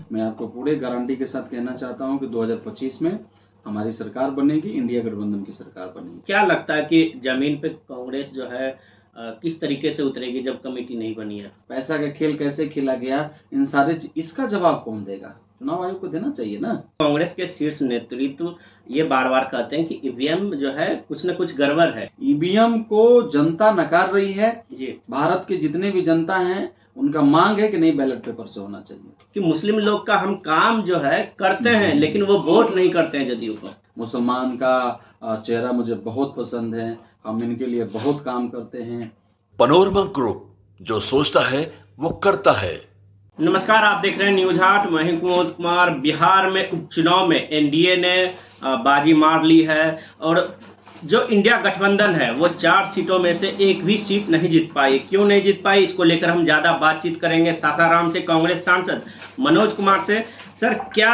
मैं आपको पूरे गारंटी के साथ कहना चाहता हूं कि 2025 में हमारी सरकार बनेगी, इंडिया गठबंधन की सरकार बनेगी। क्या लगता है कि जमीन पे कांग्रेस जो है किस तरीके से उतरेगी जब कमेटी नहीं बनी है? पैसा का खेल कैसे खेला गया, इन सारे इसका जवाब कौन देगा? चुनाव आयोग को देना चाहिए ना। कांग्रेस के शीर्ष नेतृत्व ये बार बार कहते हैं कि ईवीएम जो है कुछ न कुछ गड़बड़ है। ईवीएम को जनता नकार रही है जी। भारत के जितने भी जनता हैं उनका मांग है कि नहीं, बैलेट पेपर से होना चाहिए। कि मुस्लिम लोग का हम काम जो है करते हैं लेकिन वो वोट नहीं करते हैं जदयू को। मुसलमान का चेहरा मुझे बहुत पसंद है, हम इनके लिए बहुत काम करते हैं। पनोरमा ग्रुप, जो सोचता है वो करता है। नमस्कार, आप देख रहे हैं न्यूज हाट। मैं हूं कुमोद कुमार। बिहार में उपचुनाव में एनडीए ने बाजी मार ली है और जो इंडिया गठबंधन है वो 4 सीटों में से एक भी सीट नहीं जीत पाई। क्यों नहीं जीत पाई, इसको लेकर हम ज्यादा बातचीत करेंगे सासाराम से कांग्रेस सांसद मनोज कुमार से। सर, क्या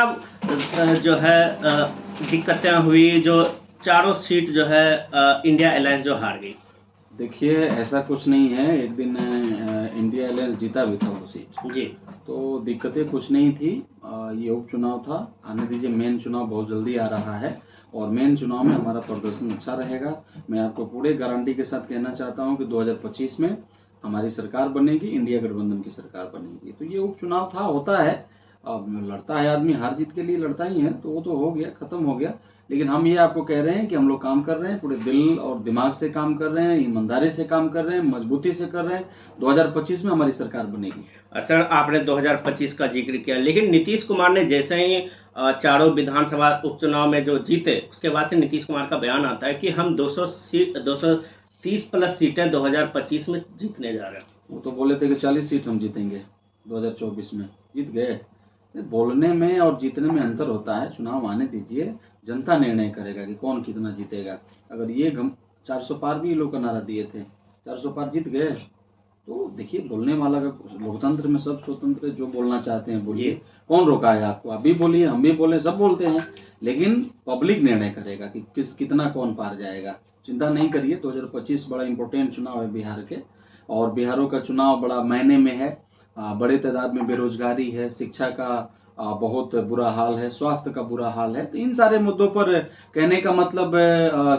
जो है दिक्कतें हुई जो चारों सीट जो है इंडिया अलायंस जो हार गई? देखिए, ऐसा कुछ नहीं है, एक दिन इंडिया अलायंस जीता भी था वो सीट जी। तो दिक्कतें कुछ नहीं थी। ये उपचुनाव था, आने दीजिए। मेन चुनाव बहुत जल्दी आ रहा है और मेन चुनाव में हमारा प्रदर्शन अच्छा रहेगा। मैं आपको पूरे गारंटी के साथ कहना चाहता हूं कि 2025 में हमारी सरकार बनेगी, इंडिया गठबंधन की सरकार बनेगी। तो ये उपचुनाव था, होता है, अब लड़ता है आदमी, हार जीत के लिए लड़ता ही है, तो वो तो हो गया, खत्म हो गया। लेकिन हम ये आपको कह रहे हैं कि हम लोग काम कर रहे हैं, पूरे दिल और दिमाग से काम कर रहे हैं, ईमानदारी से काम कर रहे हैं, मजबूती से कर रहे हैं। 2025 में हमारी सरकार बनेगी। सर, आपने 2025 का जिक्र किया, लेकिन नीतीश कुमार ने जैसे ही चारों विधानसभा उपचुनाव में जो जीते, उसके बाद से नीतीश कुमार का बयान आता है कि हम 230 प्लस सीटें 2025 में जीतने जा रहे हैं। वो तो बोले थे कि 40 सीट हम जीतेंगे 2024 में, जीत गए। बोलने में और जीतने में अंतर होता है। चुनाव आने दीजिए, जनता निर्णय करेगा कि कौन कितना जीतेगा। अगर ये 400 पार भी लोग का नारा दिए थे, 400 पार जीत गए। तो देखिए, बोलने वाला का लोकतंत्र में सब स्वतंत्र, जो बोलना चाहते हैं बोलिए, कौन रोका है आपको? आप भी बोलिए, हम भी बोले, सब बोलते हैं, लेकिन पब्लिक निर्णय करेगा कि कितना कौन पार जाएगा। चिंता नहीं करिए, 2025 बड़ा इंपॉर्टेंट चुनाव है बिहार के, और बिहारों का चुनाव बड़ा मायने में है। बड़े तादाद में बेरोजगारी है, शिक्षा का बहुत बुरा हाल है, स्वास्थ्य का बुरा हाल है। तो इन सारे मुद्दों पर कहने का मतलब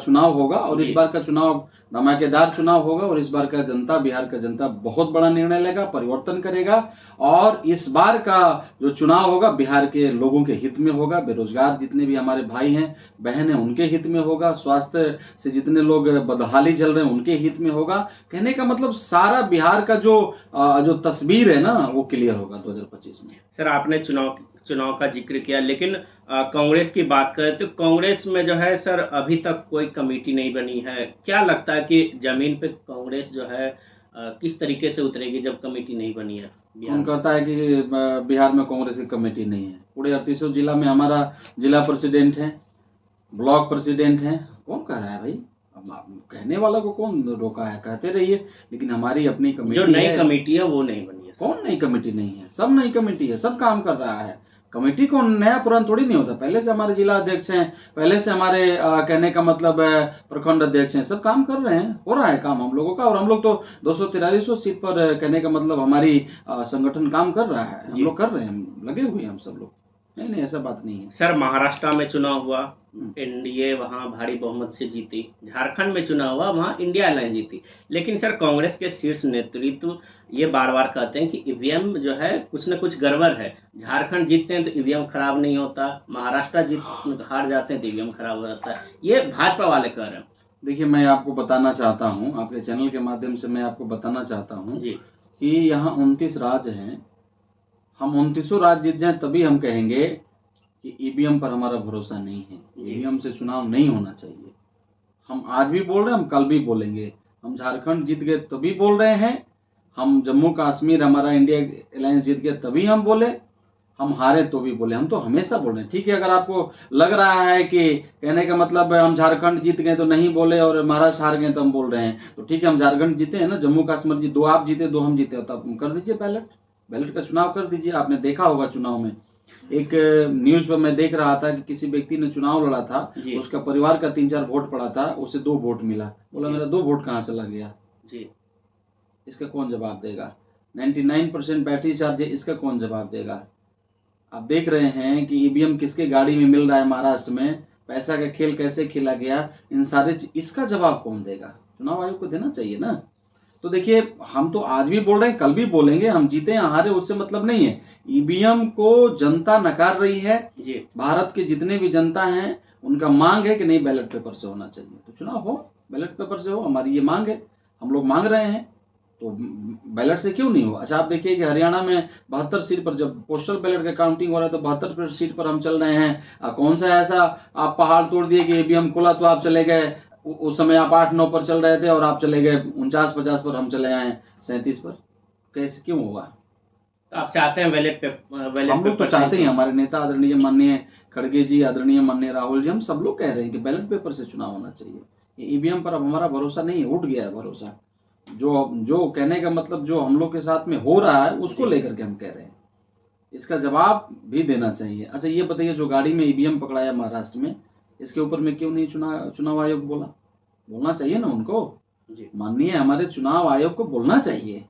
चुनाव होगा, और इस बार का चुनाव धमाकेदार चुनाव होगा, और इस बार का जनता, बिहार का जनता बहुत बड़ा निर्णय लेगा, परिवर्तन करेगा। और इस बार का जो चुनाव होगा बिहार के लोगों के हित में होगा। बेरोजगार जितने भी हमारे भाई हैं बहन हैं उनके हित में होगा, स्वास्थ्य से जितने लोग बदहाली चल रहे हैं उनके हित में होगा। कहने का मतलब सारा बिहार का जो तस्वीर है ना, वो क्लियर होगा 2025 में। सर, आपने चुनाव का जिक्र किया, लेकिन कांग्रेस की बात करें तो कांग्रेस में जो है सर अभी तक कोई कमेटी नहीं बनी है। क्या लगता है कि जमीन पे कांग्रेस जो है किस तरीके से उतरेगी जब कमेटी नहीं बनी है? कौन कहता है कि बिहार में कांग्रेस की कमेटी नहीं है? पूरे 38 जिला में हमारा जिला प्रेसिडेंट है, ब्लॉक प्रेसिडेंट है। कौन कह रहा है भाई? कहने वाला को कौन रोका है? कहते रहिए, लेकिन हमारी अपनी कमेटी, जो नई कमेटी है वो नहीं बनी है। कौन नई कमेटी नहीं है? सब नई कमेटी है, सब काम कर रहा है। कमेटी को नया पुराना थोड़ी नहीं होता। पहले से हमारे जिला अध्यक्ष हैं, पहले से हमारे कहने का मतलब प्रखंड अध्यक्ष हैं, सब काम कर रहे हैं, हो रहा है काम हम लोगों का। और हम लोग तो 243 सीट पर कहने का मतलब हमारी संगठन काम कर रहा है, हम लोग कर रहे हैं, लगे हुए हैं हम सब लोग। नहीं, ऐसा बात नहीं है। सर, महाराष्ट्र में चुनाव हुआ, एनडीए वहां भारी बहुमत से जीती। झारखंड में चुनाव हुआ, वहां इंडिया अलायंस जीती। लेकिन सर, कांग्रेस के शीर्ष नेतृत्व ये बार बार कहते हैं कि ईवीएम जो है कुछ न कुछ गड़बड़ है। झारखंड जीतते हैं तो ईवीएम खराब नहीं होता, महाराष्ट्र हार जाते हैं तो ईवीएम खराब हो जाता है। ये भाजपा वाले कह रहे हैं। देखिए, मैं आपको बताना चाहता हूँ, आपके चैनल के माध्यम से मैं आपको बताना चाहता हूँ कि यहाँ 29 राज्य हैं। हम 29 राज्य जीत जाएं तभी हम कहेंगे कि ईवीएम पर हमारा भरोसा नहीं है, ईवीएम से चुनाव नहीं होना चाहिए। हम आज भी बोल रहे हैं, हम कल भी बोलेंगे। हम झारखंड जीत गए तभी बोल रहे हैं, हम जम्मू कश्मीर हमारा इंडिया अलायंस जीत गया तभी हम बोले, हम हारे तो भी बोले। हम तो हमेशा बोल रहे हैं। ठीक है, अगर आपको लग रहा है कि कहने का मतलब हम झारखंड जीत गए तो नहीं बोले और महाराष्ट्र हार गए तो हम बोल रहे हैं, तो ठीक है, हम झारखंड जीते हैं ना, जम्मू कश्मीर जी 2 आप जीते 2 हम जीते, तब कर दीजिए बैलेट का चुनाव कर दीजिए। आपने देखा होगा चुनाव में, एक न्यूज पर मैं देख रहा था कि किसी व्यक्ति ने चुनाव लड़ा था, उसका परिवार का 3-4 वोट पड़ा था, उसे 2 वोट मिला। बोला मेरा 2 वोट कहाँ चला गया जी? इसका कौन जवाब देगा? 99% बैटरी चार्ज है, इसका कौन जवाब देगा? आप देख रहे हैं कि ईवीएम किसके गाड़ी में मिल रहा है महाराष्ट्र में, पैसा का खेल कैसे खेला गया, इन सारे इसका जवाब कौन देगा? चुनाव आयोग को देना चाहिए ना। तो देखिए, हम तो आज भी बोल रहे हैं, कल भी बोलेंगे, हम जीते या हारे उससे मतलब नहीं है। ईवीएम को जनता नकार रही है। भारत के जितने भी जनता हैं उनका मांग है कि नहीं, बैलेट पेपर से होना चाहिए, तो चुनाव हो, बैलेट पेपर से हो, हमारी ये मांग है, हम लोग मांग रहे हैं, तो बैलेट से क्यों नहीं हो? अच्छा, आप देखिए कि हरियाणा में 72 सीट पर जब पोस्टल बैलेट का काउंटिंग हो रहा है तो 72 सीट पर हम चल रहे हैं। कौन सा ऐसा आप पहाड़ तोड़ दिए कि ईवीएम खोला तो आप चले गए? उस समय आप 8-9 पर चल रहे थे और आप चले गए 49-50 पर, हम चले आए 37 पर। कैसे, क्यों हुआ? तो आप चाहते हैं बैलेट पेपर? हम लोग तो चाहते हैं, हमारे नेता आदरणीय माननीय खड़गे जी, आदरणीय माननीय राहुल जी, हम सब लोग कह रहे हैं कि बैलेट पेपर से चुनाव होना चाहिए। ईवीएम पर अब हमारा भरोसा नहीं है, उठ गया है भरोसा। जो कहने का मतलब जो हम लोग के साथ में हो रहा है उसको लेकर के हम कह रहे हैं, इसका जवाब भी देना चाहिए। अच्छा, ये बताइए, जो गाड़ी में ईवीएम पकड़ाया महाराष्ट्र में, इसके ऊपर में क्यों नहीं चुनाव आयोग बोलना चाहिए ना उनको। माननीय हमारे चुनाव आयोग को बोलना चाहिए।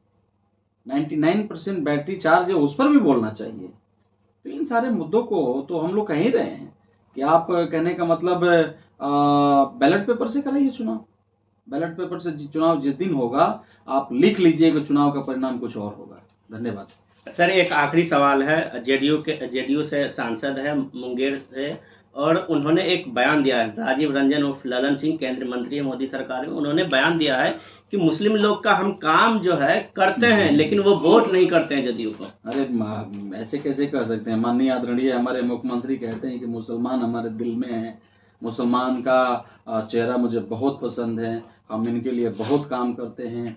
99% बैटरी चार्ज है, उस पर भी बोलना चाहिए। तो इन सारे मुद्दों को तो हम लोग कह ही रहे हैं कि आप कहने का मतलब बैलेट पेपर से कराइए चुनाव। बैलेट पेपर से चुनाव जिस दिन होगा, आप लिख लीजिए कि चुनाव का परिणाम कुछ और होगा। धन्यवाद। सर, एक आखिरी सवाल है। जेडीयू से सांसद है मुंगेर से, और उन्होंने एक बयान दिया है, राजीव रंजन उर्फ ललन सिंह, केंद्रीय मंत्री है मोदी सरकार में, उन्होंने बयान दिया है कि मुस्लिम लोग का हम काम जो है करते हैं लेकिन वो वोट नहीं करते हैं जदयू को। अरे ऐसे कैसे कह सकते हैं? माननीय आदरणीय हमारे मुख्यमंत्री कहते हैं कि मुसलमान हमारे दिल में है, मुसलमान का चेहरा मुझे बहुत पसंद है, हम इनके लिए बहुत काम करते हैं।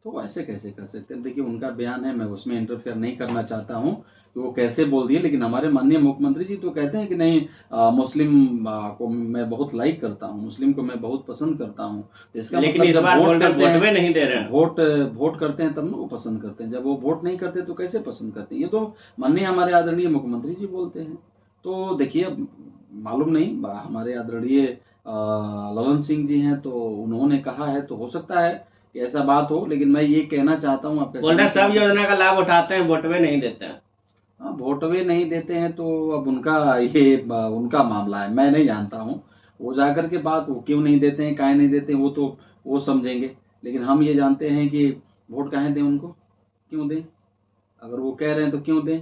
तो ऐसे कैसे कर सकते हैं? देखिए, उनका बयान है, मैं उसमें इंटरफेयर नहीं करना चाहता हूँ कि वो कैसे बोल दिए, लेकिन हमारे माननीय मुख्यमंत्री जी तो कहते हैं कि नहीं, मुस्लिम को मैं बहुत लाइक करता हूँ, मुस्लिम को मैं बहुत पसंद करता हूँ। इसका लेकिन मतलब इस बार वोट में नहीं दे रहे हैं। वोट करते हैं तब ना वो पसंद करते हैं, जब वो वोट नहीं करते तो कैसे पसंद करते हैं? ये तो माननीय हमारे आदरणीय मुख्यमंत्री जी बोलते हैं। तो देखिए, मालूम नहीं, हमारे आदरणीय ललन सिंह जी हैं तो उन्होंने कहा है, तो हो सकता है कि ऐसा बात हो, लेकिन मैं ये कहना चाहता हूँ, बोल सब योजना का लाभ उठाते हैं, वोटवे नहीं देते हैं। हाँ, वोटवे नहीं देते हैं तो अब उनका मामला है, मैं नहीं जानता हूँ। वो जाकर के बात, वो क्यों नहीं देते हैं, काहे नहीं देते हैं, वो तो वो समझेंगे, लेकिन हम ये जानते हैं कि वोट काहे दें उनको, क्यों दें? अगर वो कह रहे हैं तो क्यों दें,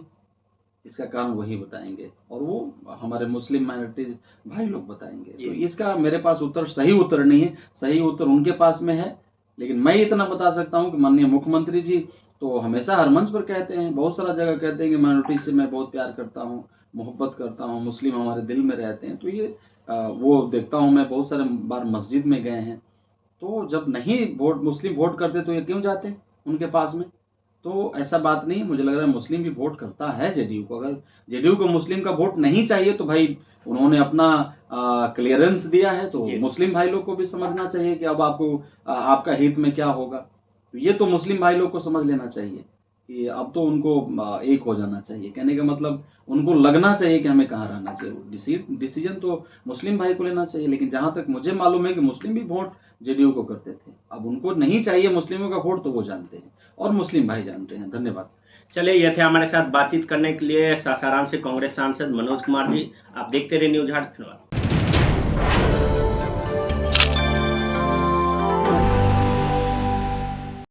इसका कारण वही बताएंगे, और वो हमारे मुस्लिम माइनॉरिटीज भाई लोग बताएंगे। तो इसका मेरे पास सही उत्तर नहीं है, सही उत्तर उनके पास में है। लेकिन मैं इतना बता सकता हूँ कि माननीय मुख्यमंत्री जी तो हमेशा हर मंच पर कहते हैं, बहुत सारा जगह कहते हैं कि माइनॉरिटी से मैं बहुत प्यार करता हूँ, मोहब्बत करता हूँ, मुस्लिम हमारे दिल में रहते हैं। तो ये वो देखता हूँ, मैं बहुत सारे बार मस्जिद में गए हैं, तो जब नहीं मुस्लिम वोट करते तो ये क्यों जाते हैं उनके पास में? तो ऐसा बात नहीं, मुझे लग रहा है मुस्लिम भी वोट करता है जेडीयू को। अगर जेडीयू को मुस्लिम का वोट नहीं चाहिए तो भाई उन्होंने अपना क्लियरेंस दिया है, तो मुस्लिम भाई लोग को भी समझना चाहिए कि अब आपको आपका हित में क्या होगा। तो ये तो मुस्लिम भाई लोग को समझ लेना चाहिए कि अब तो उनको एक हो जाना चाहिए। कहने का मतलब उनको लगना चाहिए कि हमें कहाँ रहना चाहिए। डिसीजन तो मुस्लिम भाई को लेना चाहिए, लेकिन जहां तक मुझे मालूम है कि मुस्लिम भी वोट जेडीयू को करते थे। अब उनको नहीं चाहिए मुस्लिमों का वोट, तो वो जानते हैं और मुस्लिम भाई जानते हैं। धन्यवाद। चलिए, ये थे हमारे साथ बातचीत करने के लिए सासाराम से कांग्रेस सांसद मनोज कुमार जी। आप देखते रहे न्यूज़ हाट। धन्यवाद।